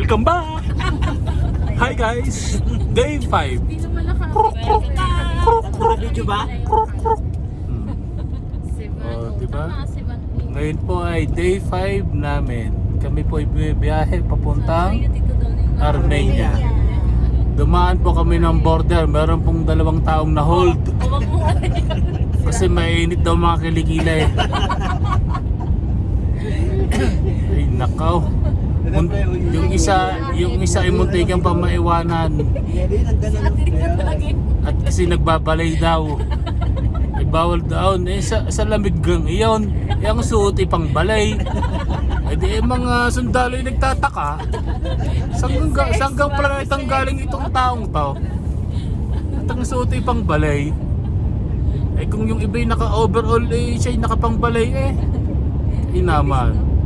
Welcome back! Hi guys! Day 5. Hindi naman nakaka-welcome. Naka-video ba? Diba? Ngayon po ay day 5 namin. Kami po ay biyahe papuntang Armenia. Dumaan po kami ng border. Meron pong 2 taong na hold. Kasi mainit daw mga kilikila eh. Ay nakaw. Yung isa ay muntikan pa maiwanan. At kasi nagbabalay daw. Ay bawal daw. Eh, sa lamig gang iyon. Yung suot ay pang balay. Eh di mga sundalo ay nagtataka. Sanggang planetang galing itong taong to. At ang suot ay pang balay. Eh kung yung iba'y naka-overall eh siya'y nakapangbalay eh. Inaman.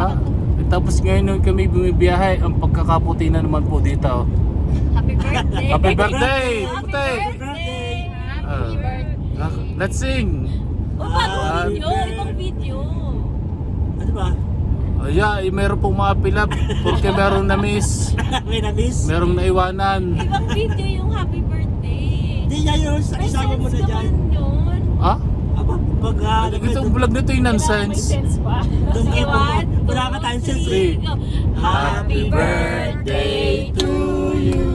Ah, tapos ngayon kami bumibiyahe. Ang pagkakaputi na naman po dito. Happy birthday! Happy birthday! Puti! Happy birthday! Let's sing! O paano video? Ibang video. Ano ba? Yeah, meron pong mga pilap. Porque merong na-miss. May na-miss? Merong naiwanan. Ibang video yung happy birthday. Hindi niya yun. Isama mo na dyan. Yun. Ha? Aba, pag Itong vlog nito yung nonsense. pa. Sige, one. Wala ka tayong sense. Three. Happy birthday to you.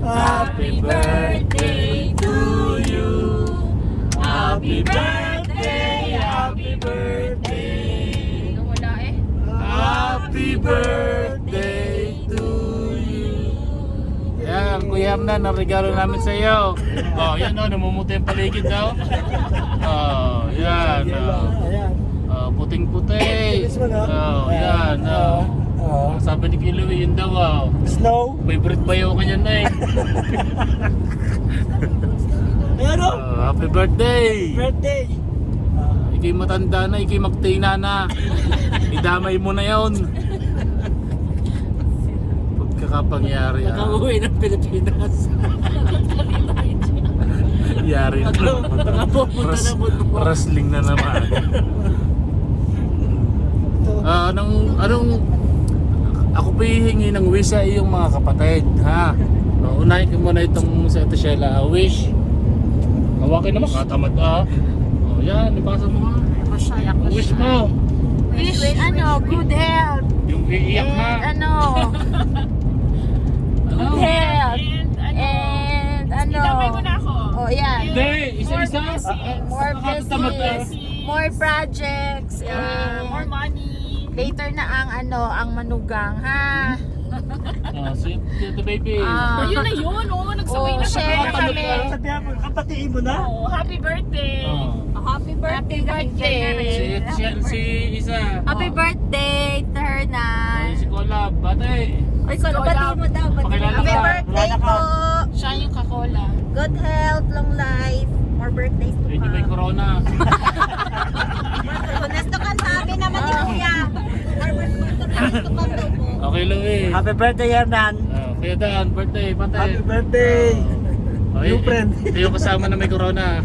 Happy birthday to you. Happy birthday, happy birthday. Nung wala eh. Happy birthday to you. Yan, Kuya Hernan, ang regalo namin sa iyo. Oh, yan o, namumuti ang paligid daw. Oh, yan. Ayan. Puting-puti. Oh, yan. Oh. Sabi ni Kilo, yun daw. Oh. Snow. Favorite bayo ka niyan na eh. Ayan o. Happy birthday! Birthday. Ikay matanda na, ikay magtina na. Idamay mo na yon. Pagkakapangyari. Nakauwi ng Pilipinas. Yari na naman. Nakapupunta na mo. Wrestling na naman. Anong ako pa hihingi ng wish sa iyong mga kapatid, ha? Unahin ko muna itong sa Ate Sheila. Wish. Hawakin naman, katamad ah. Oh, yan, ipasa mo ha. Wish mo. Wish, good health. Yung iiyak ha. And good health. And oh yan. Hindi, isa-isa. More Nakakatamad ah. business, more projects, More money. later na ang manugang, ha? Sweet to the baby. Ayun na yun, nagsabay na share na kami. Sabihan mo, kapatiin mo na. Oh, happy birthday. Happy birthday. Si isa. Happy birthday, Ternan. Si Colab, bate. Ay, bati mo daw. Pakilala Happy ka. birthday po. Siya yung kakola. Good health, long life, more birthdays to Hindi may come. corona. Honesto ka sa amin naman ni Kuya. More birthdays to come daw po. Okay, Louie. Happy birthday, Hernan. Kuya Dan, birthday, pate. Happy birthday. Okay, New friend. Ito yung kasama na may corona.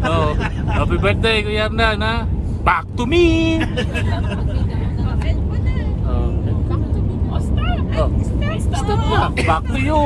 Oh, happy birthday, Kuya Hernan, ha? Back to me! Oh, Stop. stop na. Back to you!